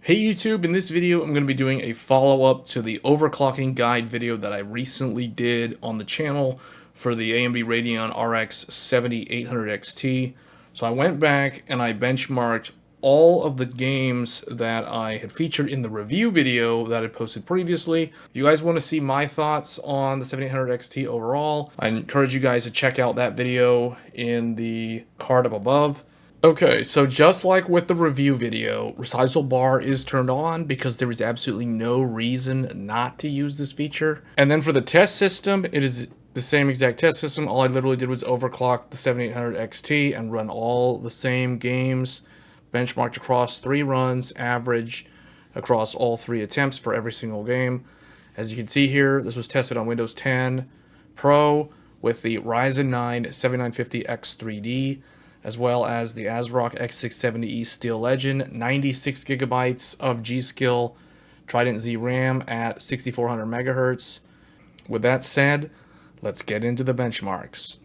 Hey YouTube, in this video I'm going to be doing a follow-up to the overclocking guide video that I recently did on the channel for the AMD Radeon RX 7800 XT. So I went back and I benchmarked all of the games that I had featured in the review video that I posted previously. If you guys want to see my thoughts on the 7800 XT overall, I encourage you guys to check out that video in the card up above. Okay, so just like with the review video, resizable bar is turned on because there is absolutely no reason not to use this feature. And then for the test system, it is the same exact test system. All I literally did was overclock the 7800 XT and run all the same games, benchmarked across 3 runs, average across all 3 attempts for every single game. As you can see here, this was tested on Windows 10 Pro with the Ryzen 9 7950X3D, as well as the ASRock X670E Steel Legend, 96 gigabytes of G.Skill Trident Z RAM at 6400 megahertz. With that said, let's get into the benchmarks.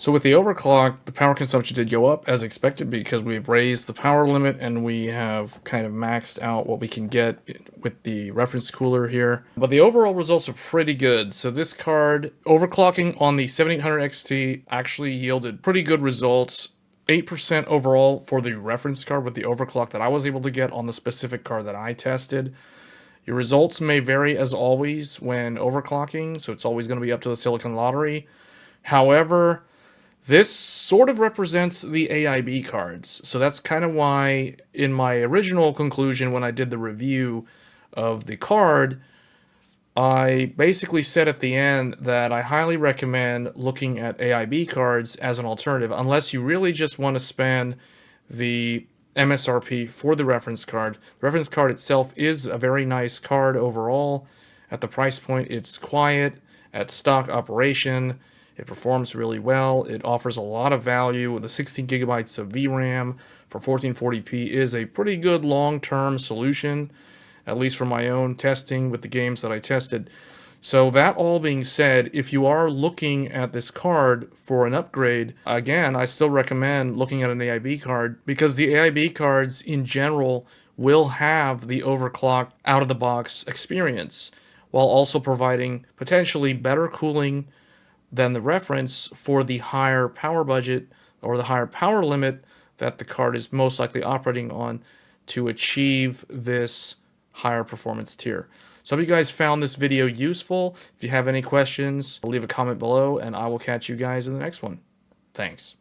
So with the overclock, the power consumption did go up as expected because we've raised the power limit and we have kind of maxed out what we can get with the reference cooler here. But the overall results are pretty good. So this card, overclocking on the 7800 XT actually yielded pretty good results. 8% overall for the reference card with the overclock that I was able to get on the specific card that I tested. Your results may vary as always when overclocking, so it's always going to be up to the Silicon Lottery. However, this sort of represents the AIB cards, so that's kind of why in my original conclusion when I did the review of the card, I basically said at the end that I highly recommend looking at AIB cards as an alternative, unless you really just want to spend the MSRP for the reference card. The reference card itself is a very nice card overall. At the price point, it's quiet, at stock operation, it performs really well. It offers a lot of value. The 16 gigabytes of VRAM for 1440p is a pretty good long-term solution, at least for my own testing with the games that I tested. So that all being said, if you are looking at this card for an upgrade, again, I still recommend looking at an AIB card because the AIB cards in general will have the overclocked out-of-the-box experience while also providing potentially better cooling than the reference for the higher power budget or the higher power limit that the card is most likely operating on to achieve this higher performance tier. So I hope you guys found this video useful. If you have any questions, leave a comment below and I will catch you guys in the next one. Thanks.